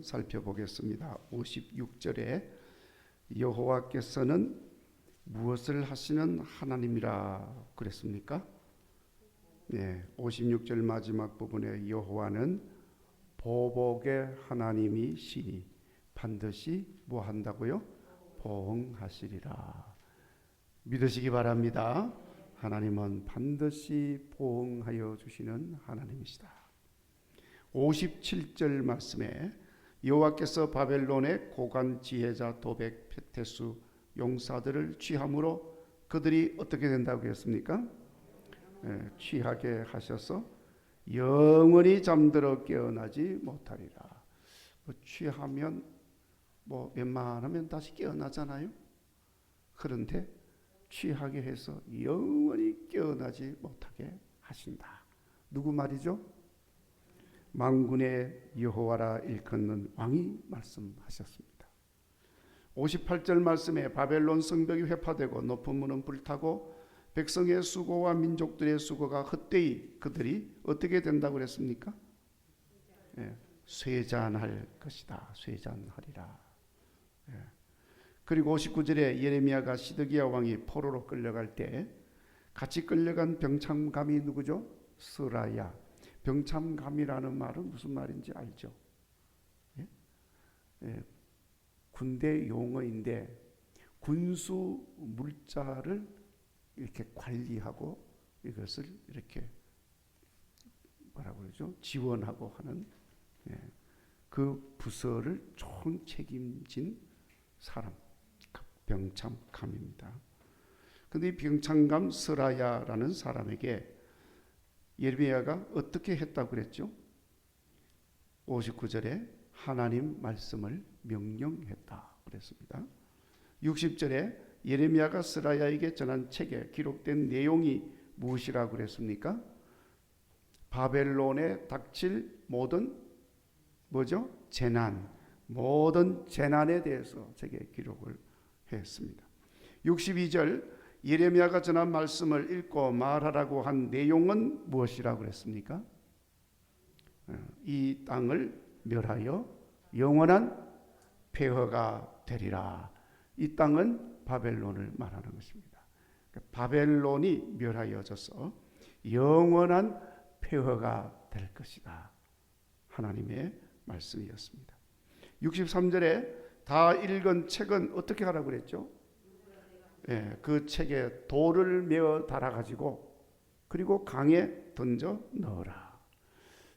살펴보겠습니다. 56절에 여호와께서는 무엇을 하시는 하나님이라 그랬습니까? 네, 56절 마지막 부분에 여호와는 보복의 하나님이시니 반드시 뭐 한다고요? 보응하시리라. 믿으시기 바랍니다. 하나님은 반드시 보응하여 주시는 하나님이시다. 57절 말씀에 여호와께서 바벨론의 고관 지혜자 도백 페테수 용사들을 취함으로 그들이 어떻게 된다고 했습니까? 취하게 하셔서 영원히 잠들어 깨어나지 못하리라. 취하면 웬만하면 다시 깨어나잖아요. 그런데 취하게 해서 영원히 깨어나지 못하게 하신다. 누구 말이죠? 만군의 여호와라 일컫는 왕이 말씀하셨습니다. 58절 말씀에 바벨론 성벽이 회파되고 높은 문은 불타고 백성의 수고와 민족들의 수고가 헛되이 그들이 어떻게 된다고 그랬습니까? 쇠잔할 것이다. 쇠잔하리라. 그리고 59절에 예레미야가 시드기야 왕이 포로로 끌려갈 때 같이 끌려간 병참감이 누구죠? 스라야. 병참감이라는 말은 무슨 말인지 알죠? 군대 용어인데 군수 물자를 이렇게 관리하고 이것을 이렇게 뭐라고 그러죠? 지원하고 하는 그 부서를 총 책임진 사람, 병참감입니다. 그런데 이 병참감 스라야라는 사람에게 예레미야가 어떻게 했다고 그랬죠? 59절에 하나님 말씀을 명령했다 그랬습니다. 60절에 예레미야가 스라야에게 전한 책에 기록된 내용이 무엇이라고 그랬습니까? 바벨론에 닥칠 모든 뭐죠? 재난, 모든 재난에 대해서 책에 기록을 했습니다. 62절 예레미야가 전한 말씀을 읽고 말하라고 한 내용은 무엇이라고 그랬습니까? 이 땅을 멸하여 영원한 폐허가 되리라. 이 땅은 바벨론을 말하는 것입니다. 바벨론이 멸하여져서 영원한 폐허가 될 것이다. 하나님의 말씀이었습니다. 63절에 다 읽은 책은 어떻게 하라고 그랬죠? 그 책에 돌을 메어 달아가지고 그리고 강에 던져 넣어라.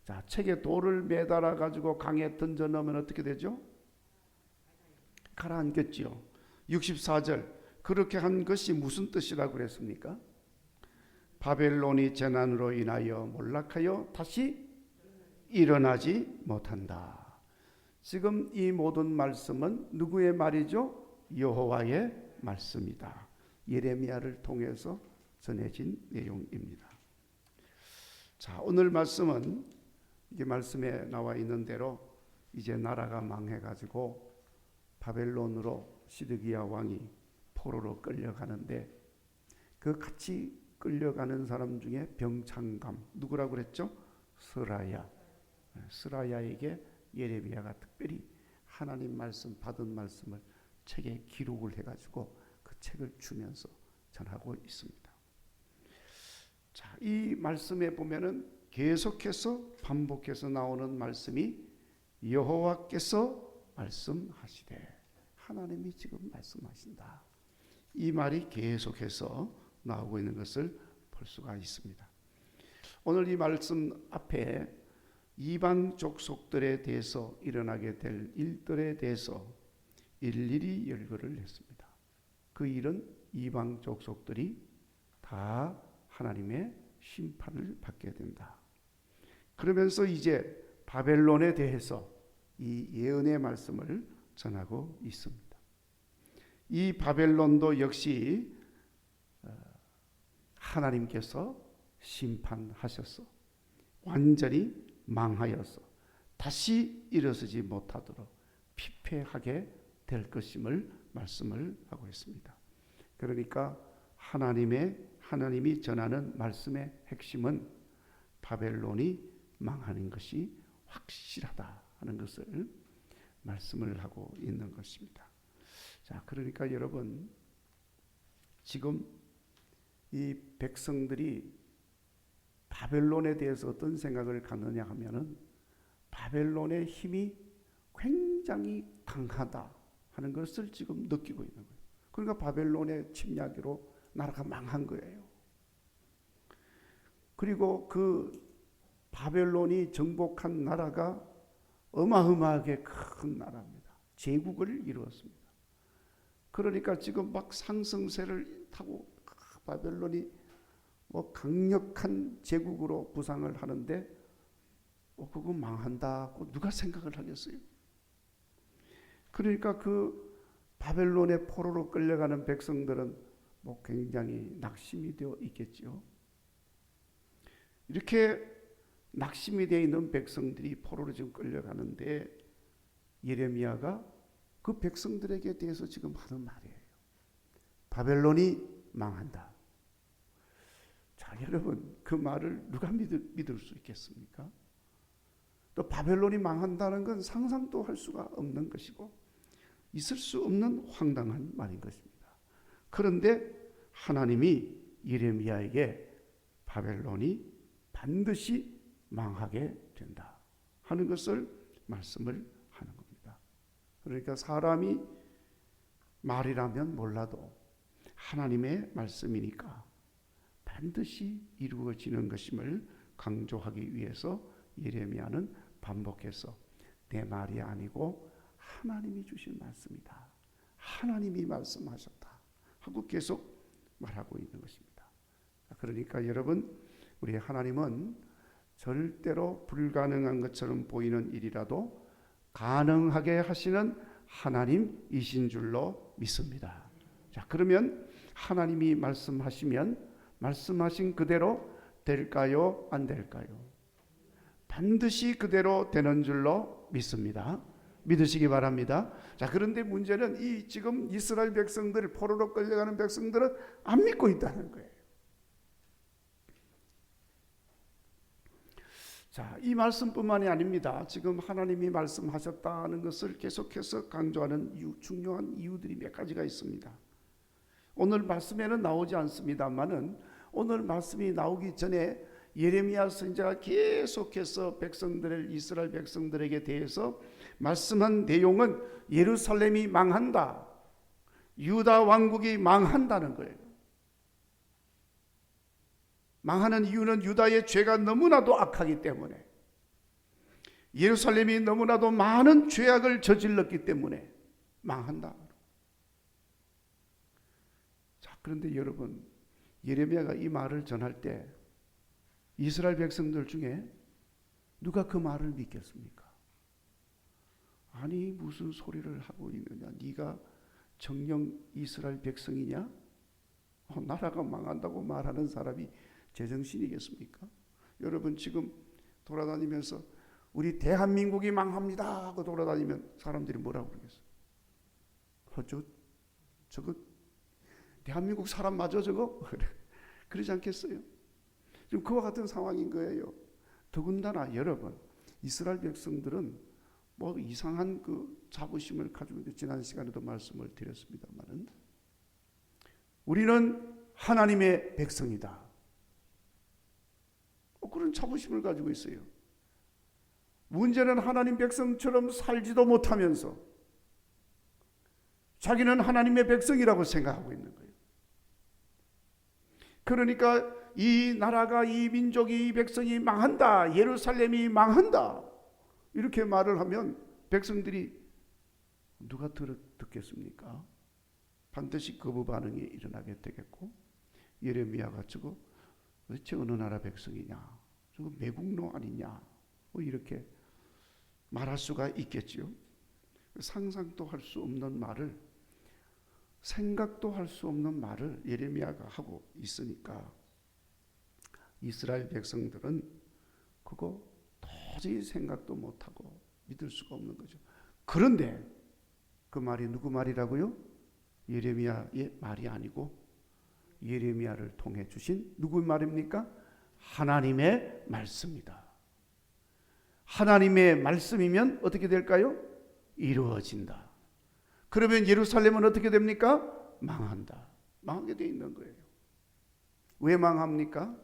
자, 책에 돌을 매달아가지고 강에 던져 넣으면 어떻게 되죠? 가라앉겠지요. 64절 그렇게 한 것이 무슨 뜻이라고 그랬습니까? 바벨론이 재난으로 인하여 몰락하여 다시 일어나지 못한다. 지금 이 모든 말씀은 누구의 말이죠? 여호와의 말씀이다. 예레미야를 통해서 전해진 내용입니다. 자, 오늘 말씀은 이게 말씀에 나와 있는 대로 이제 나라가 망해가지고 바벨론으로 시드기야 왕이 포로로 끌려가는데 그 같이 끌려가는 사람 중에 병참감 누구라고 그랬죠? 스라야. 스라야에게 예레미야가 특별히 하나님 말씀 받은 말씀을 책에 기록을 해가지고 그 책을 주면서 전하고 있습니다. 자, 이 말씀에 보면은 계속해서 반복해서 나오는 말씀이 여호와께서 말씀하시되 하나님이 지금 말씀하신다. 이 말이 계속해서 나오고 있는 것을 볼 수가 있습니다. 오늘 이 말씀 앞에 이방 족속들에 대해서 일어나게 될 일들에 대해서 일일이 열거를 했습니다. 그 일은 이방 족속들이 다 하나님의 심판을 받게 된다. 그러면서 이제 바벨론에 대해서 이 예언의 말씀을 전하고 있습니다. 이 바벨론도 역시 하나님께서 심판하셔서 완전히 망하여서 다시 일어서지 못하도록 피폐하게 될 것임을 말씀을 하고 있습니다. 그러니까 하나님이 전하는 말씀의 핵심은 바벨론이 망하는 것이 확실하다 하는 것을 말씀을 하고 있는 것입니다. 자, 그러니까 여러분, 지금 이 백성들이 바벨론에 대해서 어떤 생각을 갖느냐 하면은 바벨론의 힘이 굉장히 강하다 하는 것을 지금 느끼고 있는 거예요. 그러니까 바벨론의 침략으로 나라가 망한 거예요. 그리고 그 바벨론이 정복한 나라가 어마어마하게 큰 나라입니다. 제국을 이루었습니다. 그러니까 지금 막 상승세를 타고 바벨론이 강력한 제국으로 부상을 하는데 그거 망한다고 누가 생각을 하겠어요? 그러니까 그 바벨론의 포로로 끌려가는 백성들은 굉장히 낙심이 되어 있겠죠. 이렇게 낙심이 되어 있는 백성들이 포로로 지금 끌려가는데 예레미야가 그 백성들에게 대해서 지금 하는 말이에요. 바벨론이 망한다. 자, 여러분, 그 말을 누가 믿을 수 있겠습니까? 또 바벨론이 망한다는 건 상상도 할 수가 없는 것이고 있을 수 없는 황당한 말인 것입니다. 그런데 하나님이 예레미야에게 바벨론이 반드시 망하게 된다 하는 것을 말씀을 하는 겁니다. 그러니까 사람이 말이라면 몰라도 하나님의 말씀이니까 반드시 이루어지는 것임을 강조하기 위해서 예레미야는 반복해서 내 말이 아니고 하나님이 주신 말씀이다, 하나님이 말씀하셨다 하고 계속 말하고 있는 것입니다. 그러니까 여러분, 우리 하나님은 절대로 불가능한 것처럼 보이는 일이라도 가능하게 하시는 하나님이신 줄로 믿습니다. 자, 그러면 하나님이 말씀하시면 말씀하신 그대로 될까요? 안 될까요? 반드시 그대로 되는 줄로 믿습니다. 믿으시기 바랍니다. 자, 그런데 문제는 이 지금 이스라엘 백성들, 포로로 끌려가는 백성들은 안 믿고 있다는 거예요. 자, 이 말씀뿐만이 아닙니다. 지금 하나님이 말씀하셨다는 것을 계속해서 강조하는 중요한 이유들이 몇 가지가 있습니다. 오늘 말씀에는 나오지 않습니다만은 오늘 말씀이 나오기 전에 예레미야 선지자가 계속해서 이스라엘 백성들에게 대해서 말씀한 내용은 예루살렘이 망한다, 유다 왕국이 망한다는 거예요. 망하는 이유는 유다의 죄가 너무나도 악하기 때문에, 예루살렘이 너무나도 많은 죄악을 저질렀기 때문에 망한다. 자, 그런데 여러분, 예레미야가 이 말을 전할 때 이스라엘 백성들 중에 누가 그 말을 믿겠습니까? 아니, 무슨 소리를 하고 있느냐, 네가 정녕 이스라엘 백성이냐? 나라가 망한다고 말하는 사람이 제정신이겠습니까? 여러분, 지금 돌아다니면서 우리 대한민국이 망합니다 하고 돌아다니면 사람들이 뭐라고 그러겠어요? 저거 대한민국 사람 맞아 저거? 그러지 않겠어요? 지금 그와 같은 상황인 거예요. 더군다나 여러분, 이스라엘 백성들은 이상한 그 자부심을 가지고 있는데, 지난 시간에도 말씀을 드렸습니다만은 우리는 하나님의 백성이다, 그런 자부심을 가지고 있어요. 문제는 하나님 백성처럼 살지도 못하면서 자기는 하나님의 백성이라고 생각하고 있는 거예요. 그러니까 이 나라가, 이 민족이, 이 백성이 망한다, 예루살렘이 망한다 이렇게 말을 하면 백성들이 누가 듣겠습니까? 반드시 거부 반응이 일어나게 되겠고, 예레미야가 저거 도대체 어느 나라 백성이냐, 저거 매국노 아니냐, 이렇게 말할 수가 있겠죠. 상상도 할 수 없는 말을, 생각도 할 수 없는 말을 예레미야가 하고 있으니까 이스라엘 백성들은 그거 도저히 생각도 못하고 믿을 수가 없는 거죠. 그런데 그 말이 누구 말이라고요? 예레미야의 말이 아니고 예레미야를 통해 주신 누구의 말입니까? 하나님의 말씀이다. 하나님의 말씀이면 어떻게 될까요? 이루어진다. 그러면 예루살렘은 어떻게 됩니까? 망한다. 망하게 돼 있는 거예요. 왜 망합니까?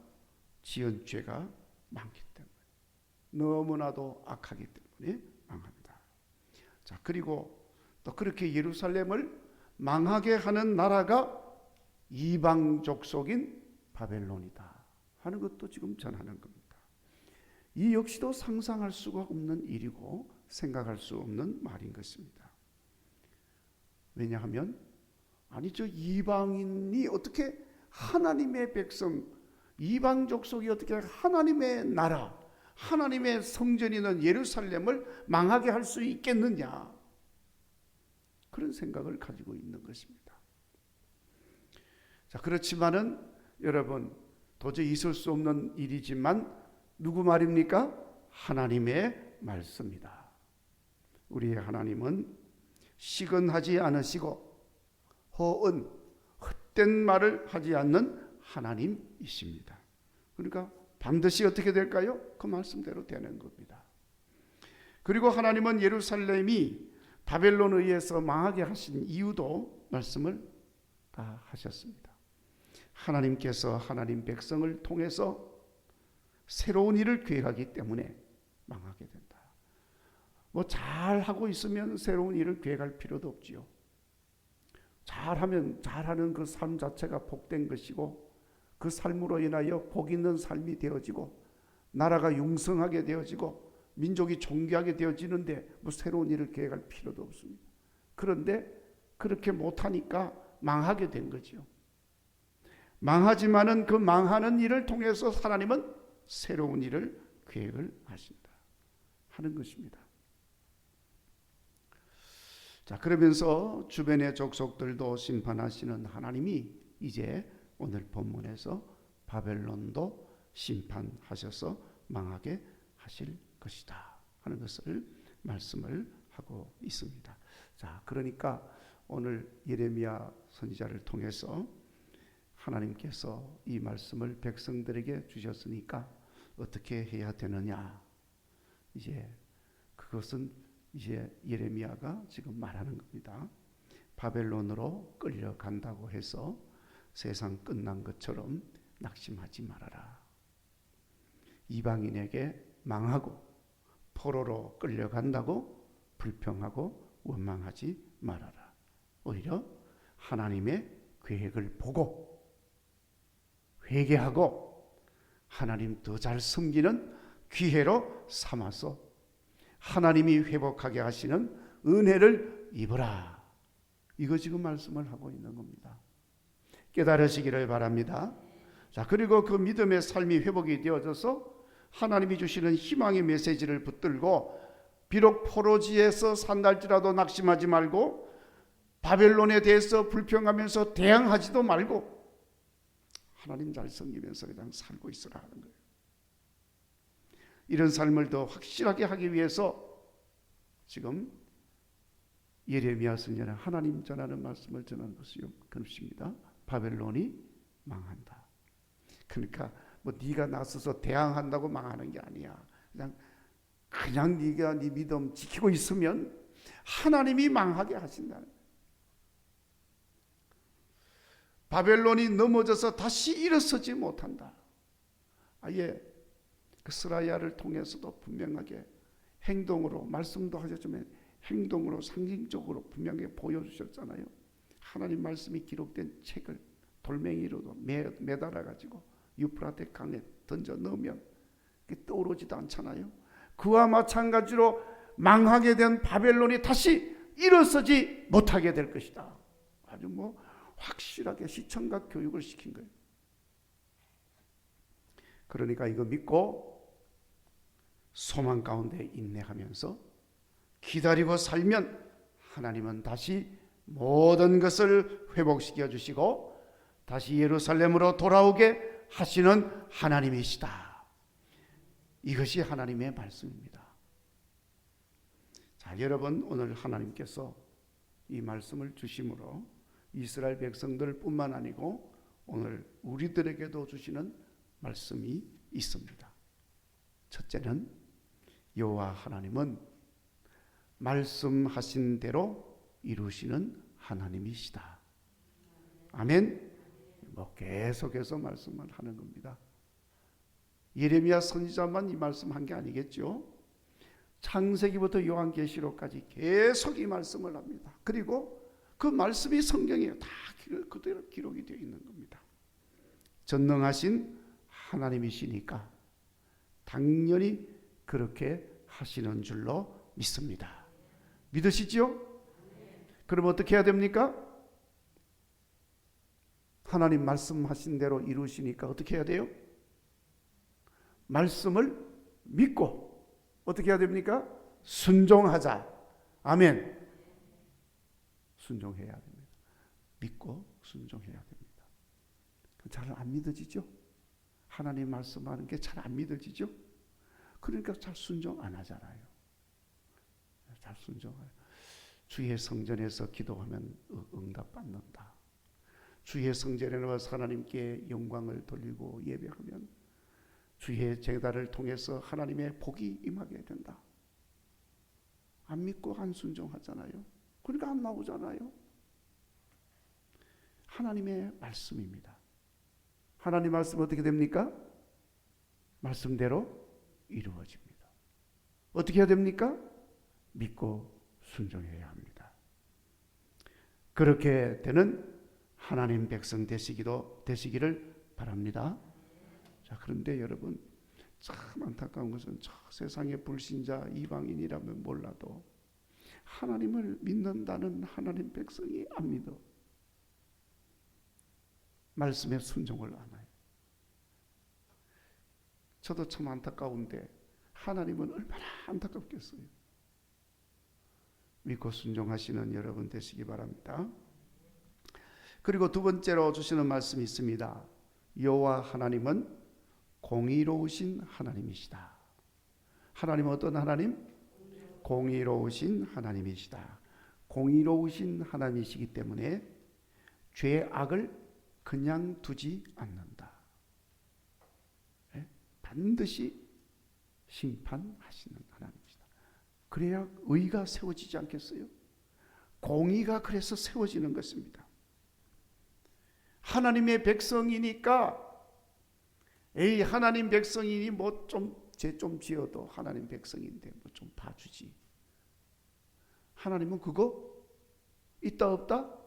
지은 죄가 많기 때문에, 너무나도 악하기 때문에 망한다. 자, 그리고 또 그렇게 예루살렘을 망하게 하는 나라가 이방 족속인 바벨론이다 하는 것도 지금 전하는 겁니다. 이 역시도 상상할 수가 없는 일이고 생각할 수 없는 말인 것입니다. 왜냐하면 아니 저 이방인이 어떻게 하나님의 백성, 이방 족속이 어떻게 하나님의 나라, 하나님의 성전이 있는 예루살렘을 망하게 할 수 있겠느냐, 그런 생각을 가지고 있는 것입니다. 자, 그렇지만은 여러분, 도저히 있을 수 없는 일이지만 누구 말입니까? 하나님의 말씀이다. 우리의 하나님은 시건하지 않으시고 허은, 헛된 말을 하지 않는 하나님이십니다. 그러니까 반드시 어떻게 될까요? 그 말씀대로 되는 겁니다. 그리고 하나님은 예루살렘이 바벨론에 의해서 망하게 하신 이유도 말씀을 다 하셨습니다. 하나님께서 하나님 백성을 통해서 새로운 일을 계획하기 때문에 망하게 된다. 뭐 잘하고 있으면 새로운 일을 계획할 필요도 없지요. 잘하면 잘하는 그 삶 자체가 복된 것이고 그 삶으로 인하여 복 있는 삶이 되어지고 나라가 융성하게 되어지고 민족이 존귀하게 되어지는데 뭐 새로운 일을 계획할 필요도 없습니다. 그런데 그렇게 못하니까 망하게 된 거죠. 망하지만은 그 망하는 일을 통해서 하나님은 새로운 일을 계획을 하신다 하는 것입니다. 자, 그러면서 주변의 족속들도 심판하시는 하나님이 이제 오늘 본문에서 바벨론도 심판하셔서 망하게 하실 것이다 하는 것을 말씀을 하고 있습니다. 자, 그러니까 오늘 예레미야 선지자를 통해서 하나님께서 이 말씀을 백성들에게 주셨으니까 어떻게 해야 되느냐, 이제 그것은 이제 예레미야가 지금 말하는 겁니다. 바벨론으로 끌려간다고 해서 세상 끝난 것처럼 낙심하지 말아라. 이방인에게 망하고 포로로 끌려간다고 불평하고 원망하지 말아라. 오히려 하나님의 계획을 보고 회개하고 하나님 더 잘 섬기는 기회로 삼아서 하나님이 회복하게 하시는 은혜를 입으라. 이거 지금 말씀을 하고 있는 겁니다. 깨달으시기를 바랍니다. 자, 그리고 그 믿음의 삶이 회복이 되어져서 하나님이 주시는 희망의 메시지를 붙들고 비록 포로지에서 산달지라도 낙심하지 말고 바벨론에 대해서 불평하면서 대항하지도 말고 하나님 잘 섬기면서 그냥 살고 있으라 하는 거예요. 이런 삶을 더 확실하게 하기 위해서 지금 예레미야 선지자는 하나님 전하는 말씀을 전하는 것입니다. 바벨론이 망한다. 그러니까 뭐 네가 나서서 대항한다고 망하는 게 아니야. 그냥 네가 네 믿음 지키고 있으면 하나님이 망하게 하신다는 거예요. 바벨론이 넘어져서 다시 일어서지 못한다. 아예 그 스라야를 통해서도 분명하게 행동으로, 말씀도 하셨지만 행동으로 상징적으로 분명하게 보여주셨잖아요. 하나님 말씀이 기록된 책을 돌멩이로도 매달아 가지고 유프라테 강에 던져 넣으면 그게 떠오르지도 않잖아요. 그와 마찬가지로 망하게 된 바벨론이 다시 일어서지 못하게 될 것이다. 아주 뭐 확실하게 시청각 교육을 시킨 거예요. 그러니까 이거 믿고 소망 가운데 인내하면서 기다리고 살면 하나님은 다시 모든 것을 회복시켜 주시고 다시 예루살렘으로 돌아오게 하시는 하나님이시다. 이것이 하나님의 말씀입니다. 자, 여러분, 오늘 하나님께서 이 말씀을 주심으로 이스라엘 백성들 뿐만 아니고 오늘 우리들에게도 주시는 말씀이 있습니다. 첫째는 여호와 하나님은 말씀하신 대로 이루시는 하나님이시다. 아멘. 계속해서 말씀을 하는 겁니다. 예레미야 선지자만 이 말씀한 게 아니겠죠. 창세기부터 요한계시록까지 계속 이 말씀을 합니다. 그리고 그 말씀이 성경에 다 그대로 기록이 되어 있는 겁니다. 전능하신 하나님이시니까 당연히 그렇게 하시는 줄로 믿습니다. 믿으시죠? 그럼 어떻게 해야 됩니까? 하나님 말씀하신 대로 이루시니까 어떻게 해야 돼요? 말씀을 믿고 어떻게 해야 됩니까? 순종하자. 아멘. 순종해야 됩니다. 믿고 순종해야 됩니다. 잘 안 믿어지죠? 하나님 말씀하는 게 잘 안 믿어지죠? 그러니까 잘 순종 안 하잖아요. 잘 순종해요. 주의 성전에서 기도하면 응답받는다. 주의 성전에 나와서 하나님께 영광을 돌리고 예배하면 주의 제단을 통해서 하나님의 복이 임하게 된다. 안 믿고 안 순종하잖아요. 그러니까 안 나오잖아요. 하나님의 말씀입니다. 하나님 말씀 어떻게 됩니까? 말씀대로 이루어집니다. 어떻게 해야 됩니까? 믿고 순종해야 합니다. 그렇게 되는 하나님 백성 되시기를 바랍니다. 자, 그런데 여러분 참 안타까운 것은 저 세상의 불신자 이방인이라면 몰라도 하나님을 믿는다는 하나님 백성이 안 믿어. 말씀에 순종을 안 해요. 저도 참 안타까운데 하나님은 얼마나 안타깝겠어요. 믿고 순종하시는 여러분 되시기 바랍니다. 그리고 두 번째로 주시는 말씀이 있습니다. 여호와 하나님은 공의로우신 하나님이시다. 하나님은 어떤 하나님? 공의로우신 하나님이시다. 공의로우신 하나님이시기 때문에 죄악을 그냥 두지 않는다. 반드시 심판하시는 하나님이시다. 그래야 의가 세워지지 않겠어요? 공의가 그래서 세워지는 것입니다. 하나님의 백성이니까 하나님 백성이니 뭐 좀 죄 좀 지어도 하나님 백성인데 뭐 좀 봐주지. 하나님은 그거 있다 없다?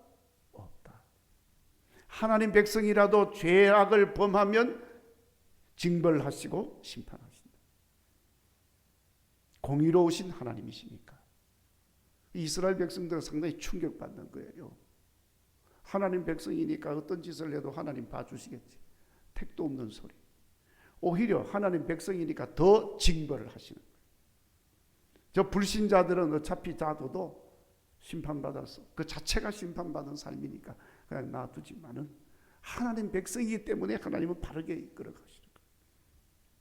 없다. 하나님 백성이라도 죄악을 범하면 징벌하시고 심판하신다. 공의로우신 하나님이시니까. 이스라엘 백성들은 상당히 충격받는 거예요. 하나님 백성이니까 어떤 짓을 해도 하나님 봐주시겠지. 택도 없는 소리. 오히려 하나님 백성이니까 더 징벌을 하시는 거예요. 저 불신자들은 어차피 자도도 심판받았어. 그 자체가 심판받은 삶이니까 그냥 놔두지만은 하나님 백성이기 때문에 하나님은 바르게 이끌어 가시는 거예요.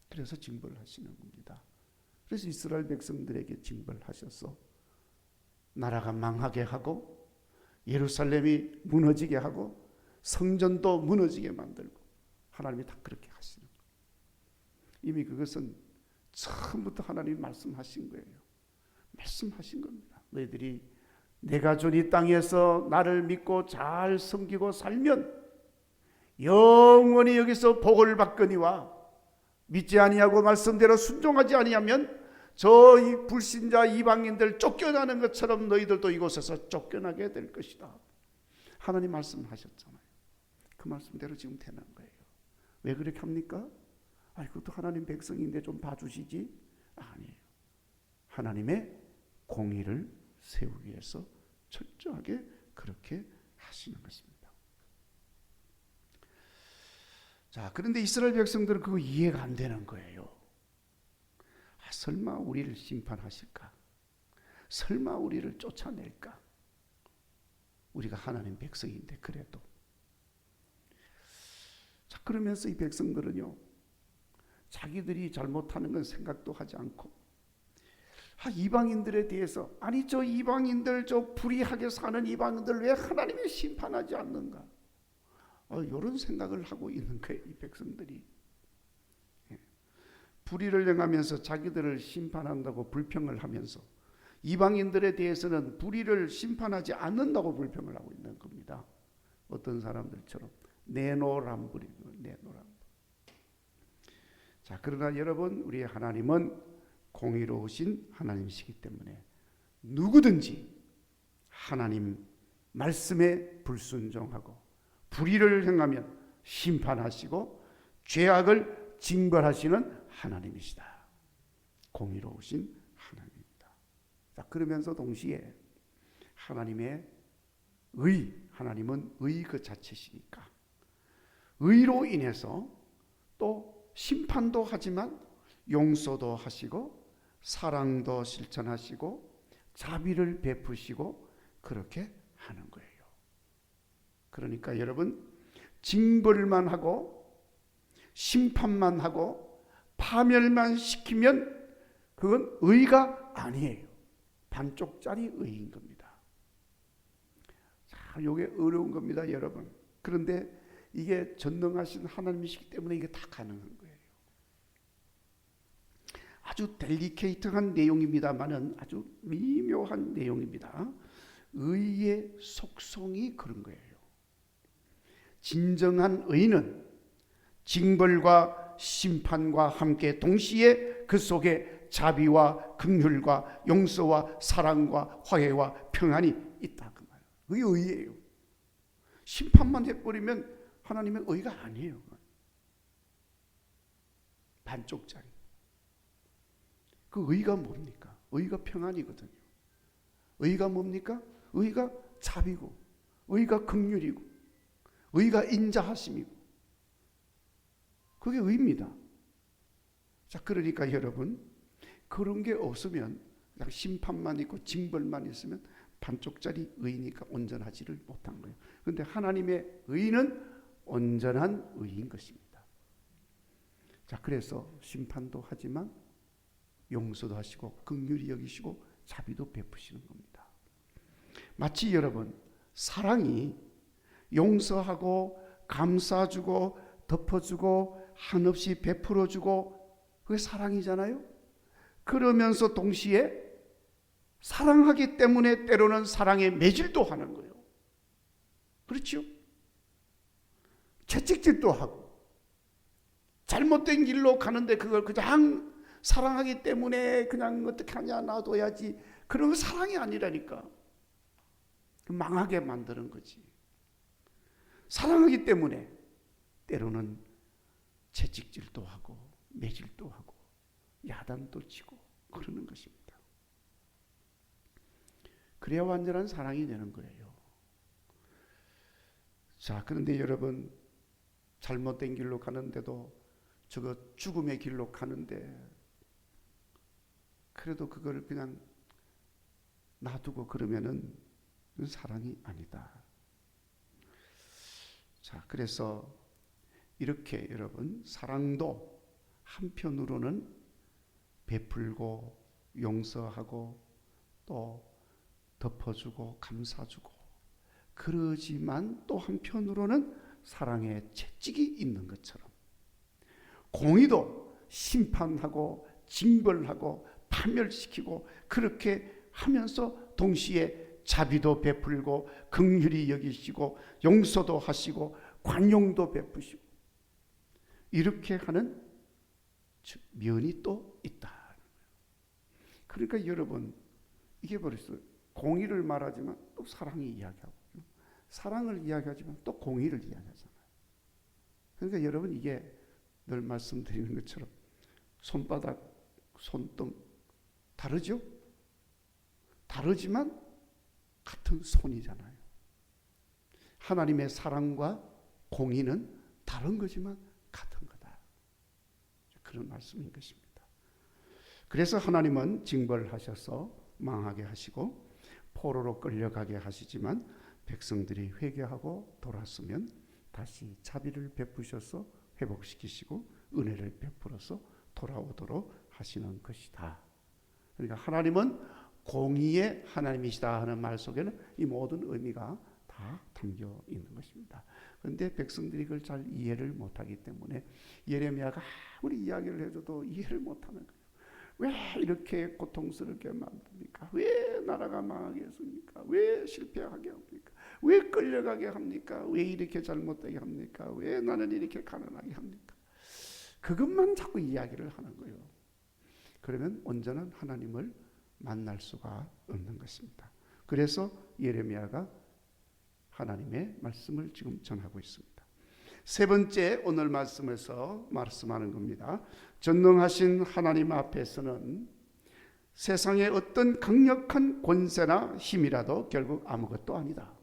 그래서 징벌을 하시는 겁니다. 그래서 이스라엘 백성들에게 징벌하셔서 나라가 망하게 하고 예루살렘이 무너지게 하고 성전도 무너지게 만들고 하나님이 다 그렇게 하시는 거예요. 이미 그것은 처음부터 하나님이 말씀하신 거예요. 말씀하신 겁니다. 너희들이 내가 준 이 땅에서 나를 믿고 잘 섬기고 살면 영원히 여기서 복을 받거니와 믿지 아니하고 말씀대로 순종하지 아니하면 저 이 불신자 이방인들 쫓겨나는 것처럼 너희들도 이곳에서 쫓겨나게 될 것이다. 하나님 말씀하셨잖아요. 그 말씀대로 지금 되는 거예요. 왜 그렇게 합니까? 그것도 하나님 백성인데 좀 봐주시지? 아니에요. 하나님의 공의를 세우기 위해서 철저하게 그렇게 하시는 것입니다. 자, 그런데 이스라엘 백성들은 그거 이해가 안 되는 거예요. 설마 우리를 심판하실까? 설마 우리를 쫓아낼까? 우리가 하나님 백성인데 그래도. 자, 그러면서 이 백성들은요, 자기들이 잘못하는 건 생각도 하지 않고 이방인들에 대해서 저 이방인들 저 불의하게 사는 이방인들 왜 하나님이 심판하지 않는가? 이런 생각을 하고 있는 거예요. 이 백성들이. 불의를 행하면서 자기들을 심판한다고 불평을 하면서 이방인들에 대해서는 불의를 심판하지 않는다고 불평을 하고 있는 겁니다. 어떤 사람들처럼 내노란불이고 내노란불. 자, 그러나 여러분, 우리 하나님은 공의로우신 하나님이시기 때문에 누구든지 하나님 말씀에 불순종하고 불의를 행하면 심판하시고 죄악을 징벌하시는 하나님이시다. 공의로우신 하나님입니다. 자, 그러면서 동시에 하나님의 하나님은 의 그 자체시니까 의로 인해서 또 심판도 하지만 용서도 하시고 사랑도 실천하시고 자비를 베푸시고 그렇게 하는 거예요. 그러니까 여러분, 징벌만 하고 심판만 하고 파멸만 시키면 그건 의가 아니에요. 반쪽짜리 의인 겁니다. 자, 이게 어려운 겁니다, 여러분. 그런데 이게 전능하신 하나님이시기 때문에 이게 다 가능한 거예요. 아주 델리케이트한 내용입니다만은 아주 미묘한 내용입니다. 의의 속성이 그런 거예요. 진정한 의는 징벌과 심판과 함께 동시에 그 속에 자비와 긍휼과 용서와 사랑과 화해와 평안이 있다 그 말. 그게 의예요. 심판만 해버리면 하나님의 의가 아니에요. 반쪽짜리. 그 의가 뭡니까? 의가 평안이거든요. 의가 뭡니까? 의가 자비고, 의가 긍휼이고, 의가 인자하심이고, 그게 의입니다. 자, 그러니까 여러분, 그런 게 없으면 그냥 심판만 있고 징벌만 있으면 반쪽짜리 의니까 온전하지를 못한 거예요. 그런데 하나님의 의는 온전한 의인 것입니다. 자, 그래서 심판도 하지만 용서도 하시고 긍휼히 여기시고 자비도 베푸시는 겁니다. 마치 여러분, 사랑이 용서하고 감싸주고 덮어주고 한없이 베풀어주고 그게 사랑이잖아요. 그러면서 동시에 사랑하기 때문에 때로는 사랑에 매질도 하는 거예요. 그렇죠? 채찍질도 하고 잘못된 길로 가는데 그걸 그냥 사랑하기 때문에 그냥 어떻게 하냐 놔둬야지. 그런 거 사랑이 아니라니까. 망하게 만드는 거지. 사랑하기 때문에 때로는 채찍질도 하고 매질도 하고 야단도 치고 그러는 것입니다. 그래야 완전한 사랑이 되는 거예요. 자, 그런데 여러분, 잘못된 길로 가는데도 저거 죽음의 길로 가는데 그래도 그걸 그냥 놔두고 그러면은 사랑이 아니다. 자, 그래서 이렇게 여러분, 사랑도 한편으로는 베풀고 용서하고 또 덮어주고 감싸주고 그러지만 또 한편으로는 사랑의 채찍이 있는 것처럼 공의도 심판하고 징벌하고 파멸시키고 그렇게 하면서 동시에 자비도 베풀고 긍휼히 여기시고 용서도 하시고 관용도 베푸시고 이렇게 하는 면이 또 있다. 그러니까 여러분, 이게 벌써 공의를 말하지만 또 사랑이 이야기하고 사랑을 이야기하지만 또 공의를 이야기하잖아요. 그러니까 여러분, 이게 늘 말씀드리는 것처럼 손바닥, 손등 다르죠? 다르지만 같은 손이잖아요. 하나님의 사랑과 공의는 다른 거지만 같은 거다. 그런 말씀인 것입니다. 그래서 하나님은 징벌하셔서 망하게 하시고 포로로 끌려가게 하시지만 백성들이 회개하고 돌았으면 다시 자비를 베푸셔서 회복시키시고 은혜를 베풀어서 돌아오도록 하시는 것이다. 그러니까 하나님은 공의의 하나님이시다 하는 말 속에는 이 모든 의미가 다 담겨 있는 것입니다. 그런데 백성들이 그걸 잘 이해를 못하기 때문에 예레미야가 아무리 이야기를 해줘도 이해를 못하는 거예요. 왜 이렇게 고통스럽게 만듭니까? 왜 나라가 망하게 했습니까? 왜 실패하게 합니까? 왜 끌려가게 합니까? 왜 이렇게 잘못되게 합니까? 왜 나는 이렇게 가난하게 합니까? 그것만 자꾸 이야기를 하는 거예요. 그러면 온전한 하나님을 만날 수가 없는 것입니다. 그래서 예레미야가 하나님의 말씀을 지금 전하고 있습니다. 세 번째 오늘 말씀에서 말씀하는 겁니다. 전능하신 하나님 앞에서는 세상의 어떤 강력한 권세나 힘이라도 결국 아무것도 아니다.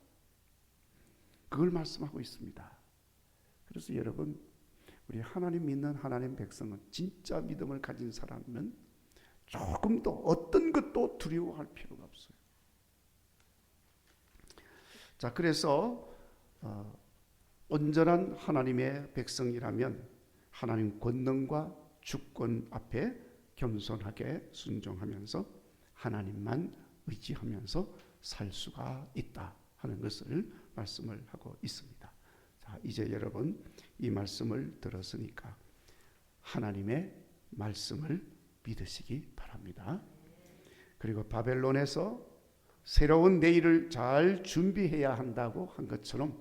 그걸 말씀하고 있습니다. 그래서 여러분, 우리 하나님 믿는 하나님 백성은, 진짜 믿음을 가진 사람은 조금도 어떤 것도 두려워할 필요가 없어요. 자, 그래서 온전한 하나님의 백성이라면 하나님 권능과 주권 앞에 겸손하게 순종하면서 하나님만 의지하면서 살 수가 있다 하는 것을 말씀을 하고 있습니다. 자, 이제 여러분 이 말씀을 들었으니까 하나님의 말씀을 믿으시기 바랍니다. 그리고 바벨론에서 새로운 내일을 잘 준비해야 한다고 한 것처럼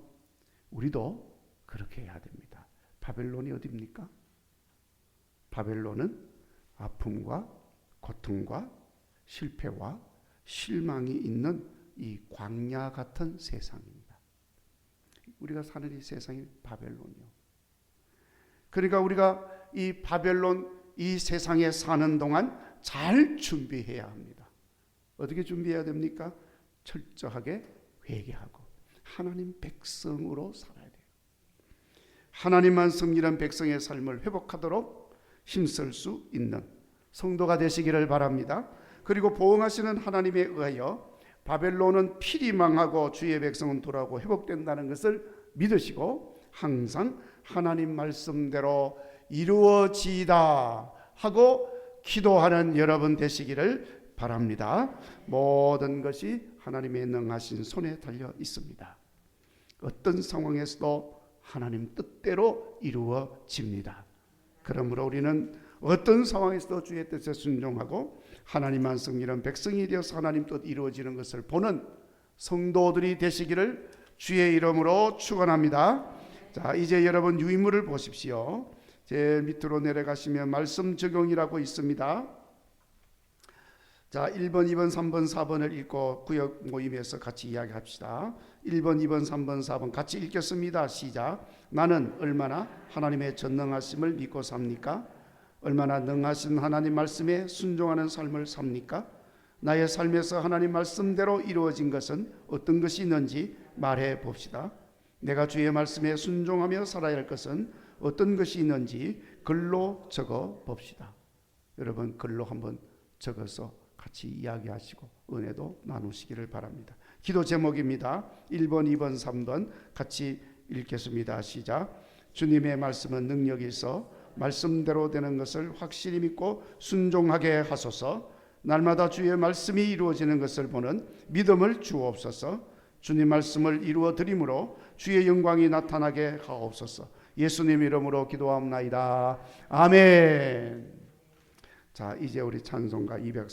우리도 그렇게 해야 됩니다. 바벨론이 어디입니까? 바벨론은 아픔과 고통과 실패와 실망이 있는 이 광야 같은 세상입니다. 우리가 사는 이 세상이 바벨론이요. 그러니까 우리가 이 바벨론 이 세상에 사는 동안 잘 준비해야 합니다. 어떻게 준비해야 됩니까? 철저하게 회개하고 하나님 백성으로 살아야 돼요. 하나님만 섬기는 백성의 삶을 회복하도록 힘쓸 수 있는 성도가 되시기를 바랍니다. 그리고 보응하시는 하나님에 의하여 바벨론은 필히 망하고 주의 백성은 돌아오고 회복된다는 것을 믿으시고 항상 하나님 말씀대로 이루어지이다 하고 기도하는 여러분 되시기를 바랍니다. 모든 것이 하나님의 능하신 손에 달려 있습니다. 어떤 상황에서도 하나님 뜻대로 이루어집니다. 그러므로 우리는 어떤 상황에서도 주의 뜻에 순종하고 하나님만 섬기는 백성이 되어서 하나님 뜻 이루어지는 것을 보는 성도들이 되시기를 주의 이름으로 축원합니다. 자, 이제 여러분 유인물을 보십시오. 제일 밑으로 내려가시면 말씀 적용이라고 있습니다. 자, 1번, 2번, 3번, 4번을 읽고 구역 모임에서 같이 이야기합시다. 1번, 2번, 3번, 4번 같이 읽겠습니다. 시작. 나는 얼마나 하나님의 전능하심을 믿고 삽니까? 얼마나 능하신 하나님 말씀에 순종하는 삶을 삽니까? 나의 삶에서 하나님 말씀대로 이루어진 것은 어떤 것이 있는지 말해 봅시다. 내가 주의 말씀에 순종하며 살아야 할 것은 어떤 것이 있는지 글로 적어 봅시다. 여러분 글로 한번 적어서 같이 이야기하시고 은혜도 나누시기를 바랍니다. 기도 제목입니다. 1번, 2번, 3번 같이 읽겠습니다. 시작. 주님의 말씀은 능력이 있어 말씀대로 되는 것을 확실히 믿고 순종하게 하소서. 날마다 주의 말씀이 이루어지는 것을 보는 믿음을 주옵소서. 주님 말씀을 이루어 드림으로 주의 영광이 나타나게 하옵소서. 예수님 이름으로 기도합나이다. 아멘. 자, 이제 우리 찬송가 203